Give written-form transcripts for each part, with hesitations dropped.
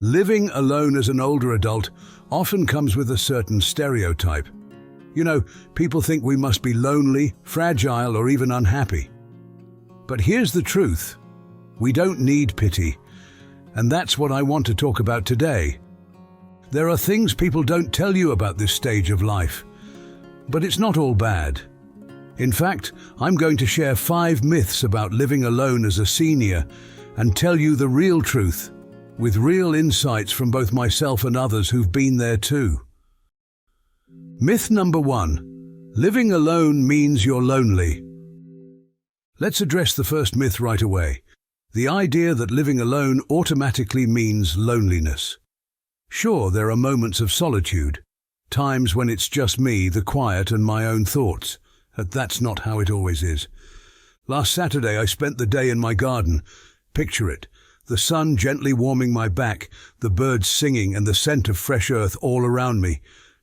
Living alone as an older adult often comes with a certain stereotype. You know, people think we must be lonely, fragile, or even unhappy. But here's the truth. We don't need pity. And that's what I want to talk about today. There are things people don't tell you about this stage of life. But it's not all bad. In fact, I'm going to share 5 myths about living alone as a senior and tell you the real truth, with real insights from both myself and others who've been there too. Myth number 1. Living alone means you're lonely. Let's address the first myth right away. The idea that living alone automatically means loneliness. Sure, there are moments of solitude, times when it's just me, the quiet, and my own thoughts. But that's not how it always is. Last Saturday I spent the day in my garden. Picture it. The sun gently warming my back, the birds singing, and the scent of fresh earth all around me.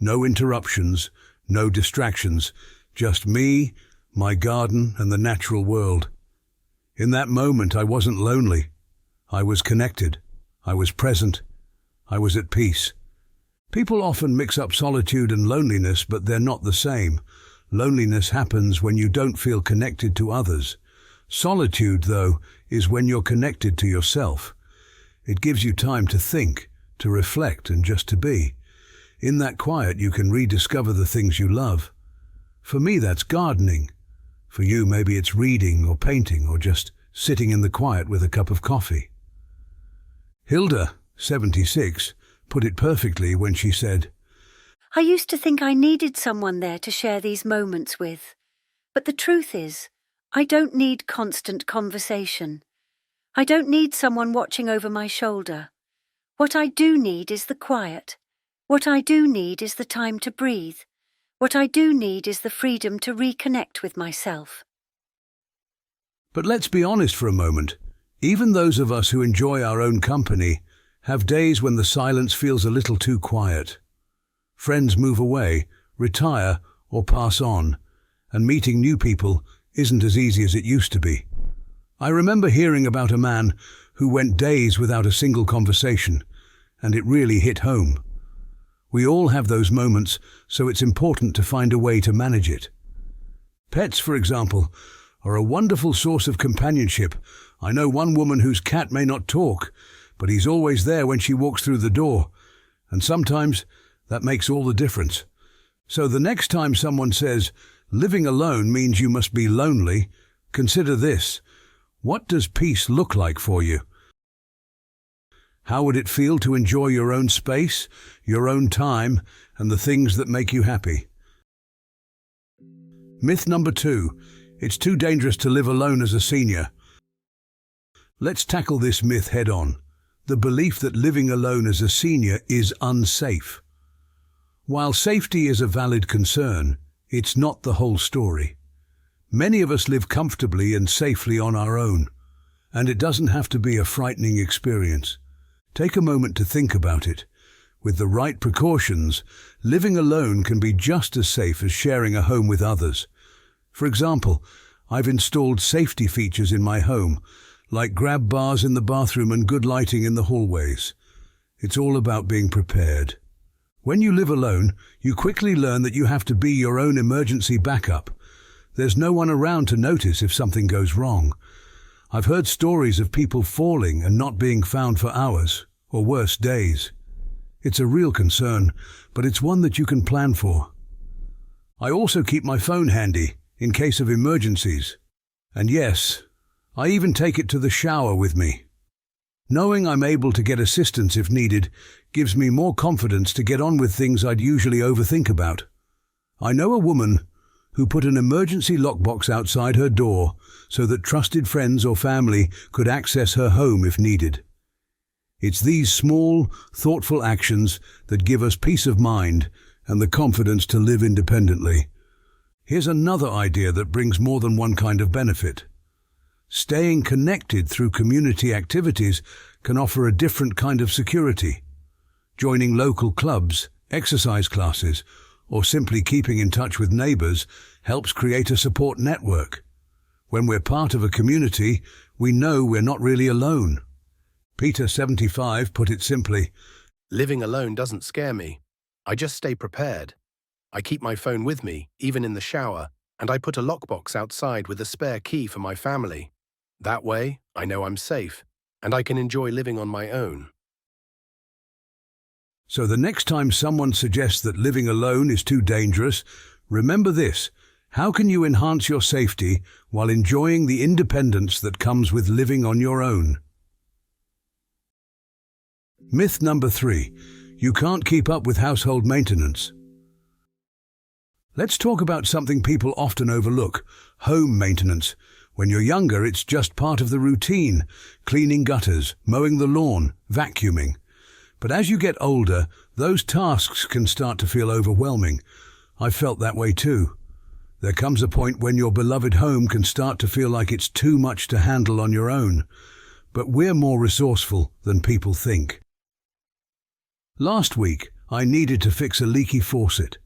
No interruptions, no distractions, just me, my garden, and the natural world. In that moment I wasn't lonely. I was connected. I was present. I was at peace. People often mix up solitude and loneliness, but they're not the same. Loneliness happens when you don't feel connected to others. Solitude, though, is when you're connected to yourself. It gives you time to think, to reflect, and just to be. In that quiet, you can rediscover the things you love. For me, that's gardening. For you, maybe it's reading or painting or just sitting in the quiet with a cup of coffee. Hilda, 76, put it perfectly when she said, I used to think I needed someone there to share these moments with. But the truth is, I don't need constant conversation. I don't need someone watching over my shoulder. What I do need is the quiet. What I do need is the time to breathe. What I do need is the freedom to reconnect with myself. But let's be honest for a moment. Even those of us who enjoy our own company have days when the silence feels a little too quiet. Friends move away, retire, or pass on, and meeting new people isn't as easy as it used to be. I remember hearing about a man who went days without a single conversation, and it really hit home. We all have those moments, so it's important to find a way to manage it. Pets, for example, are a wonderful source of companionship. I know one woman whose cat may not talk, but he's always there when she walks through the door, and sometimes that makes all the difference. So the next time someone says, living alone means you must be lonely, consider this. What does peace look like for you? How would it feel to enjoy your own space, your own time, and the things that make you happy? Myth number 2. It's too dangerous to live alone as a senior. Let's tackle this myth head on. The belief that living alone as a senior is unsafe. While safety is a valid concern, it's not the whole story. Many of us live comfortably and safely on our own, and it doesn't have to be a frightening experience. Take a moment to think about it. With the right precautions, living alone can be just as safe as sharing a home with others. For example, I've installed safety features in my home, like grab bars in the bathroom and good lighting in the hallways. It's all about being prepared. When you live alone, you quickly learn that you have to be your own emergency backup. There's no one around to notice if something goes wrong. I've heard stories of people falling and not being found for hours, or worse, days. It's a real concern, but it's one that you can plan for. I also keep my phone handy, in case of emergencies. And yes, I even take it to the shower with me. Knowing I'm able to get assistance if needed gives me more confidence to get on with things I'd usually overthink about. I know a woman who put an emergency lockbox outside her door so that trusted friends or family could access her home if needed. It's these small, thoughtful actions that give us peace of mind and the confidence to live independently. Here's another idea that brings more than one kind of benefit. Staying connected through community activities can offer a different kind of security. Joining local clubs, exercise classes, or simply keeping in touch with neighbors helps create a support network. When we're part of a community, we know we're not really alone. Peter, 75, put it simply, Living alone doesn't scare me. I just stay prepared. I keep my phone with me, even in the shower, and I put a lockbox outside with a spare key for my family. That way, I know I'm safe, and I can enjoy living on my own. So the next time someone suggests that living alone is too dangerous, remember this: how can you enhance your safety while enjoying the independence that comes with living on your own? Myth number 3. You can't keep up with household maintenance. Let's talk about something people often overlook: home maintenance. When you're younger, it's just part of the routine: cleaning gutters, mowing the lawn, vacuuming. But as you get older, those tasks can start to feel overwhelming. I've felt that way too. There comes a point when your beloved home can start to feel like it's too much to handle on your own. But we're more resourceful than people think. Last week, I needed to fix a leaky faucet.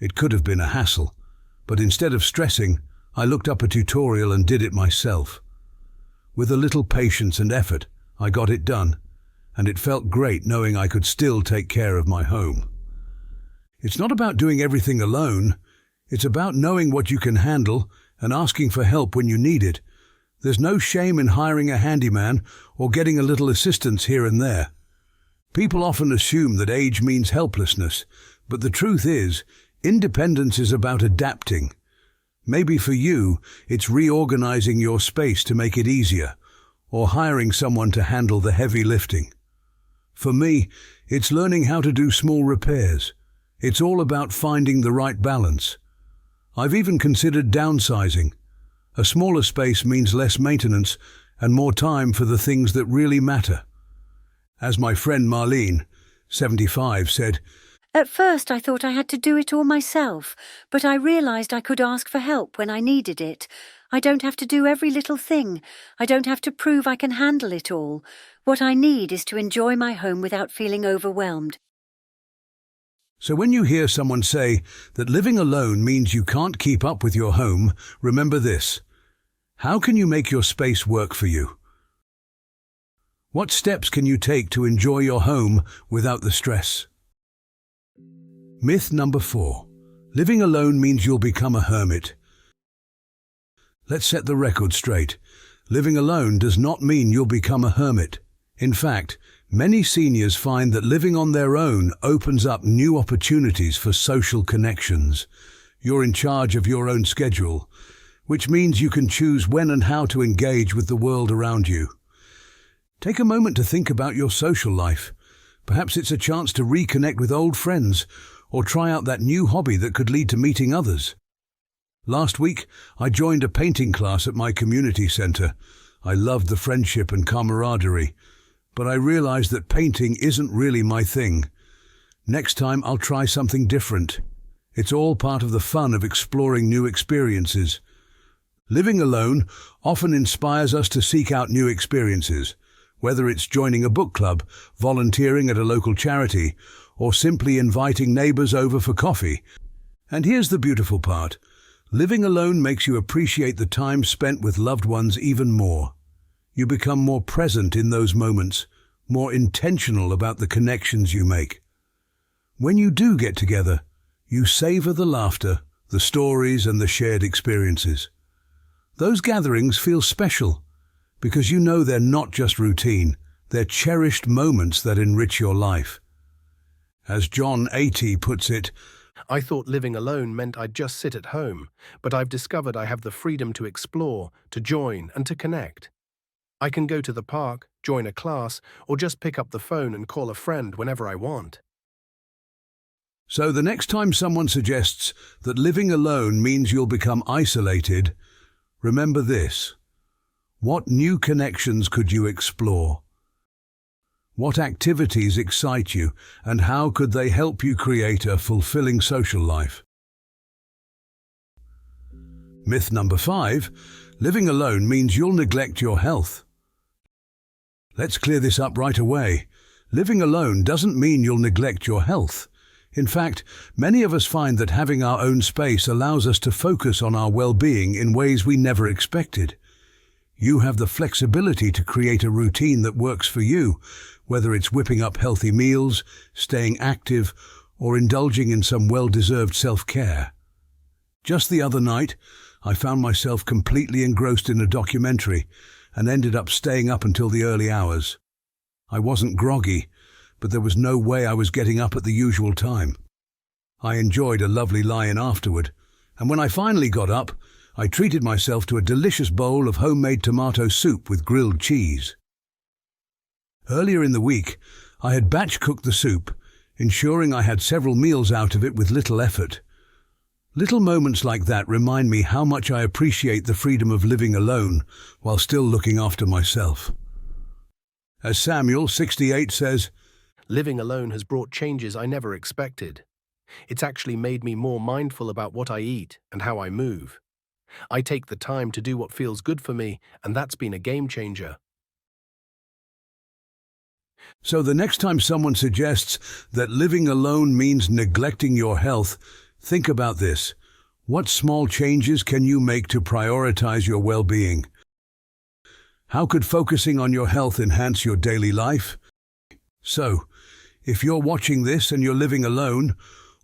It could have been a hassle, but instead of stressing, I looked up a tutorial and did it myself. With a little patience and effort, I got it done, and it felt great knowing I could still take care of my home. It's not about doing everything alone. It's about knowing what you can handle and asking for help when you need it. There's no shame in hiring a handyman or getting a little assistance here and there. People often assume that age means helplessness, but the truth is, independence is about adapting. Maybe for you, it's reorganizing your space to make it easier, or hiring someone to handle the heavy lifting. For me, it's learning how to do small repairs. It's all about finding the right balance. I've even considered downsizing. A smaller space means less maintenance and more time for the things that really matter. As my friend Marlene, 75, said, At first I thought I had to do it all myself, but I realised I could ask for help when I needed it. I don't have to do every little thing. I don't have to prove I can handle it all. What I need is to enjoy my home without feeling overwhelmed. So when you hear someone say that living alone means you can't keep up with your home, remember this: how can you make your space work for you? What steps can you take to enjoy your home without the stress? Myth number 4. Living alone means you'll become a hermit. Let's set the record straight. Living alone does not mean you'll become a hermit. In fact, many seniors find that living on their own opens up new opportunities for social connections. You're in charge of your own schedule, which means you can choose when and how to engage with the world around you. Take a moment to think about your social life. Perhaps it's a chance to reconnect with old friends or try out that new hobby that could lead to meeting others. Last week, I joined a painting class at my community centre. I loved the friendship and camaraderie, but I realized that painting isn't really my thing. Next time, I'll try something different. It's all part of the fun of exploring new experiences. Living alone often inspires us to seek out new experiences, whether it's joining a book club, volunteering at a local charity, or simply inviting neighbors over for coffee. And here's the beautiful part: living alone makes you appreciate the time spent with loved ones even more. You become more present in those moments, more intentional about the connections you make. When you do get together, you savor the laughter, the stories, and the shared experiences. Those gatherings feel special because you know they're not just routine, they're cherished moments that enrich your life. As John 80 puts it, I thought living alone meant I'd just sit at home, but I've discovered I have the freedom to explore, to join, and to connect. I can go to the park, join a class, or just pick up the phone and call a friend whenever I want. So the next time someone suggests that living alone means you'll become isolated, remember this: what new connections could you explore? What activities excite you, and how could they help you create a fulfilling social life? Myth number 5, living alone means you'll neglect your health. Let's clear this up right away. Living alone doesn't mean you'll neglect your health. In fact, many of us find that having our own space allows us to focus on our well-being in ways we never expected. You have the flexibility to create a routine that works for you, whether it's whipping up healthy meals, staying active, or indulging in some well-deserved self-care. Just the other night, I found myself completely engrossed in a documentary and ended up staying up until the early hours. I wasn't groggy, but there was no way I was getting up at the usual time. I enjoyed a lovely lie-in afterward, and when I finally got up, I treated myself to a delicious bowl of homemade tomato soup with grilled cheese. Earlier in the week, I had batch-cooked the soup, ensuring I had several meals out of it with little effort. Little moments like that remind me how much I appreciate the freedom of living alone while still looking after myself. As Samuel, 68, says, Living alone has brought changes I never expected. It's actually made me more mindful about what I eat and how I move. I take the time to do what feels good for me, and that's been a game changer. So the next time someone suggests that living alone means neglecting your health, think about this. What small changes can you make to prioritize your well-being? How could focusing on your health enhance your daily life? So, if you're watching this and you're living alone,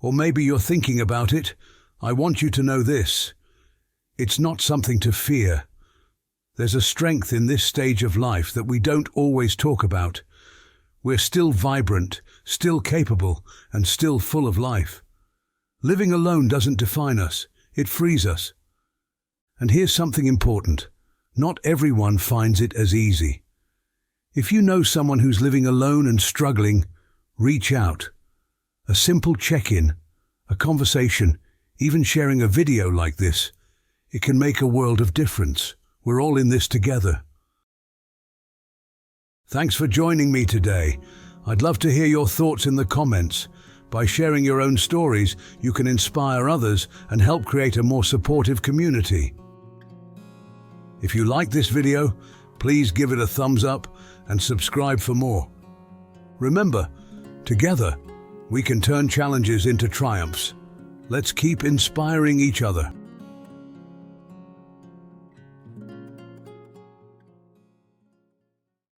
or maybe you're thinking about it, I want you to know this. It's not something to fear. There's a strength in this stage of life that we don't always talk about. We're still vibrant, still capable, and still full of life. Living alone doesn't define us, it frees us. And here's something important. Not everyone finds it as easy. If you know someone who's living alone and struggling, reach out. A simple check-in, a conversation, even sharing a video like this, it can make a world of difference. We're all in this together. Thanks for joining me today. I'd love to hear your thoughts in the comments. By sharing your own stories, you can inspire others and help create a more supportive community. If you like this video, please give it a thumbs up and subscribe for more. Remember, together, we can turn challenges into triumphs. Let's keep inspiring each other.